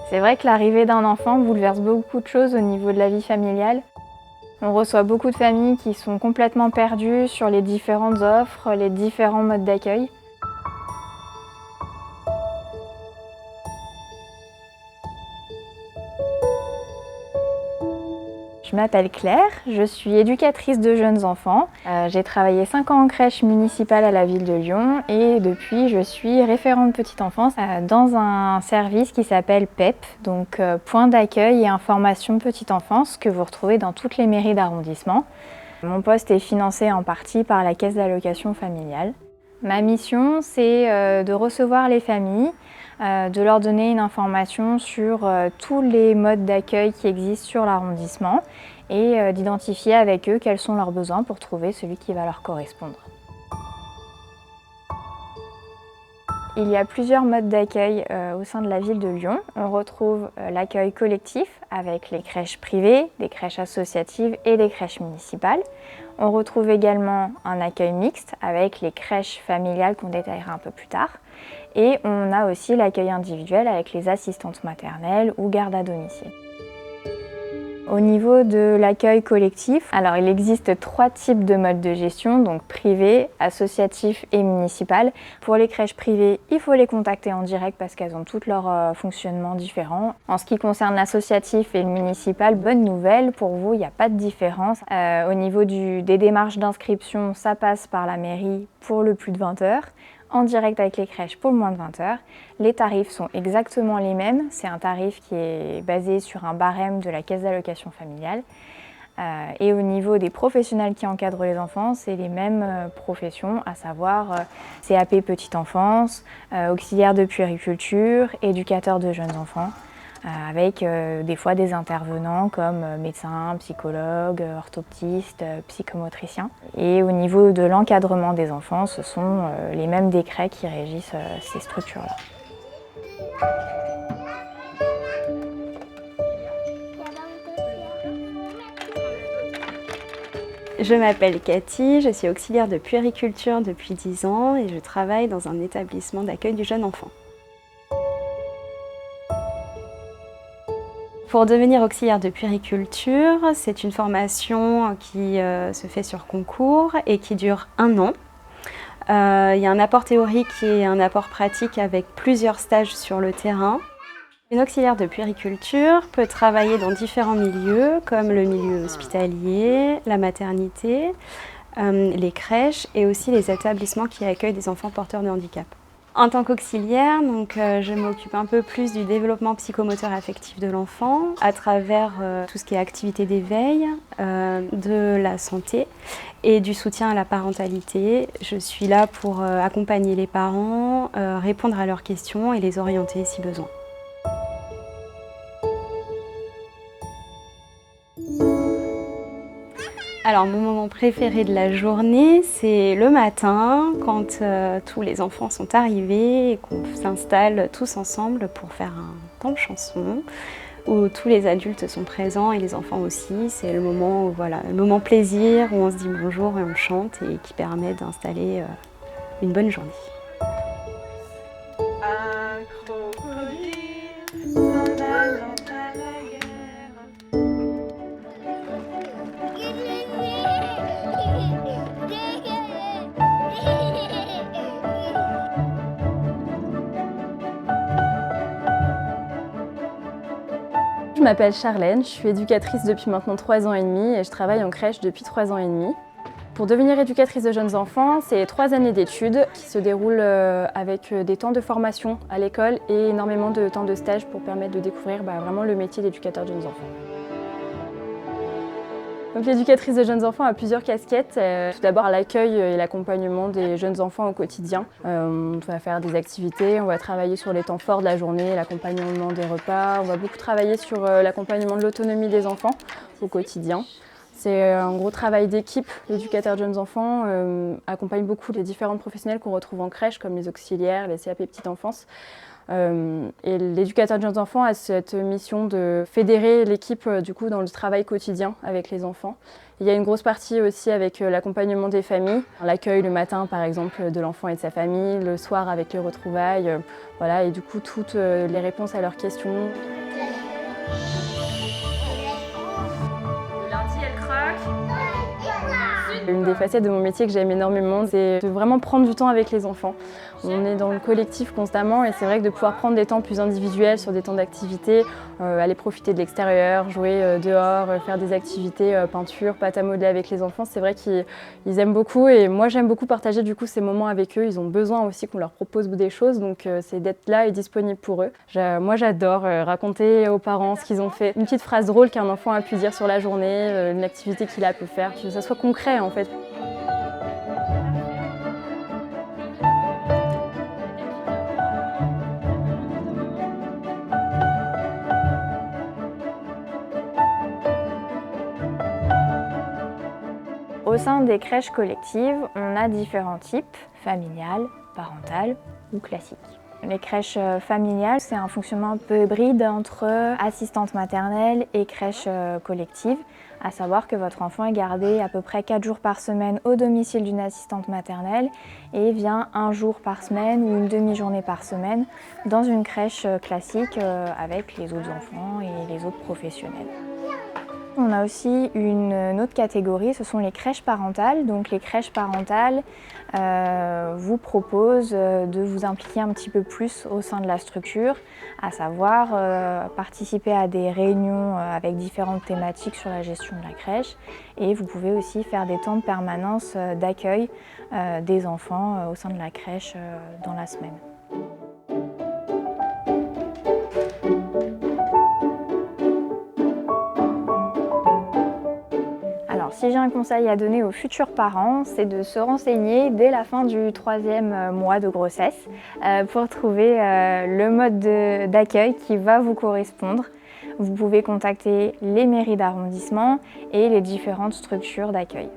C'est vrai que l'arrivée d'un enfant bouleverse beaucoup de choses au niveau de la vie familiale. On reçoit beaucoup de familles qui sont complètement perdues sur les différentes offres, les différents modes d'accueil. Je m'appelle Claire, je suis éducatrice de jeunes enfants. J'ai travaillé 5 ans en crèche municipale à la ville de Lyon et depuis je suis référente petite enfance dans un service qui s'appelle PEP, donc Point d'accueil et information petite enfance, que vous retrouvez dans toutes les mairies d'arrondissement. Mon poste est financé en partie par la caisse d'allocation familiale. Ma mission, c'est de recevoir les familles, de leur donner une information sur tous les modes d'accueil qui existent sur l'arrondissement et d'identifier avec eux quels sont leurs besoins pour trouver celui qui va leur correspondre. Il y a plusieurs modes d'accueil au sein de la ville de Lyon. On retrouve l'accueil collectif avec les crèches privées, des crèches associatives et des crèches municipales. On retrouve également un accueil mixte avec les crèches familiales qu'on détaillera un peu plus tard. Et on a aussi l'accueil individuel avec les assistantes maternelles ou gardes à domicile. Au niveau de l'accueil collectif, alors il existe 3 types de modes de gestion, donc privé, associatif et municipal. Pour les crèches privées, il faut les contacter en direct parce qu'elles ont toutes leurs fonctionnements différents. En ce qui concerne l'associatif et le municipal, bonne nouvelle, pour vous, il n'y a pas de différence. Au niveau des démarches d'inscription, ça passe par la mairie pour le plus de 20 heures. En direct avec les crèches pour le moins de 20 heures. Les tarifs sont exactement les mêmes. C'est un tarif qui est basé sur un barème de la caisse d'allocation familiale. Et au niveau des professionnels qui encadrent les enfants, c'est les mêmes professions, à savoir CAP petite enfance, auxiliaire de puériculture, éducateur de jeunes enfants, avec des fois des intervenants comme médecins, psychologues, orthoptistes, psychomotriciens. Et au niveau de l'encadrement des enfants, ce sont les mêmes décrets qui régissent ces structures-là. Je m'appelle Cathy, je suis auxiliaire de puériculture depuis 10 ans et je travaille dans un établissement d'accueil du jeune enfant. Pour devenir auxiliaire de puériculture, c'est une formation qui se fait sur concours et qui dure 1 an. Il y a un apport théorique et un apport pratique avec plusieurs stages sur le terrain. Une auxiliaire de puériculture peut travailler dans différents milieux, comme le milieu hospitalier, la maternité, les crèches et aussi les établissements qui accueillent des enfants porteurs de handicap. En tant qu'auxiliaire, je m'occupe un peu plus du développement psychomoteur affectif de l'enfant à travers tout ce qui est activité d'éveil, de la santé et du soutien à la parentalité. Je suis là pour accompagner les parents, répondre à leurs questions et les orienter si besoin. Alors mon moment préféré de la journée, c'est le matin, quand tous les enfants sont arrivés et qu'on s'installe tous ensemble pour faire un temps de chanson, où tous les adultes sont présents et les enfants aussi. C'est le moment, le moment plaisir où on se dit bonjour et on chante et qui permet d'installer une bonne journée. Un crocodile s'en allant à la guerre. Je m'appelle Charlène, je suis éducatrice depuis maintenant 3 ans et demi et je travaille en crèche depuis 3 ans et demi. Pour devenir éducatrice de jeunes enfants, c'est 3 années d'études qui se déroulent avec des temps de formation à l'école et énormément de temps de stage pour permettre de découvrir vraiment le métier d'éducateur de jeunes enfants. Donc l'éducatrice de jeunes enfants a plusieurs casquettes. Tout d'abord l'accueil et l'accompagnement des jeunes enfants au quotidien. On va faire des activités, on va travailler sur les temps forts de la journée, l'accompagnement des repas. On va beaucoup travailler sur l'accompagnement de l'autonomie des enfants au quotidien. C'est un gros travail d'équipe. L'éducateur de jeunes enfants accompagne beaucoup les différents professionnels qu'on retrouve en crèche, comme les auxiliaires, les CAP petite enfance. Et l'éducateur de jeunes enfants a cette mission de fédérer l'équipe dans le travail quotidien avec les enfants. Il y a une grosse partie aussi avec l'accompagnement des familles, l'accueil le matin par exemple de l'enfant et de sa famille, le soir avec les retrouvailles, et du coup toutes les réponses à leurs questions. Une des facettes de mon métier que j'aime énormément, c'est de vraiment prendre du temps avec les enfants. On est dans le collectif constamment et c'est vrai que de pouvoir prendre des temps plus individuels sur des temps d'activité, aller profiter de l'extérieur, jouer dehors, faire des activités peinture, pâte à modeler avec les enfants, c'est vrai qu'ils aiment beaucoup et moi j'aime beaucoup partager du coup ces moments avec eux. Ils ont besoin aussi qu'on leur propose des choses, donc c'est d'être là et disponible pour eux. Moi j'adore raconter aux parents ce qu'ils ont fait, une petite phrase drôle qu'un enfant a pu dire sur la journée, une activité qu'il a pu faire, que ça soit concret en fait. Au sein des crèches collectives, on a différents types, familiales, parentales ou classiques. Les crèches familiales, c'est un fonctionnement un peu hybride entre assistante maternelle et crèche collective, à savoir que votre enfant est gardé à peu près 4 jours par semaine au domicile d'une assistante maternelle et vient 1 jour par semaine ou une demi-journée par semaine dans une crèche classique avec les autres enfants et les autres professionnels. On a aussi une autre catégorie, ce sont les crèches parentales. Donc les crèches parentales vous proposent de vous impliquer un petit peu plus au sein de la structure, à savoir participer à des réunions avec différentes thématiques sur la gestion de la crèche. Et vous pouvez aussi faire des temps de permanence d'accueil des enfants au sein de la crèche dans la semaine. Si j'ai un conseil à donner aux futurs parents, c'est de se renseigner dès la fin du 3e mois de grossesse pour trouver le mode d'accueil qui va vous correspondre. Vous pouvez contacter les mairies d'arrondissement et les différentes structures d'accueil.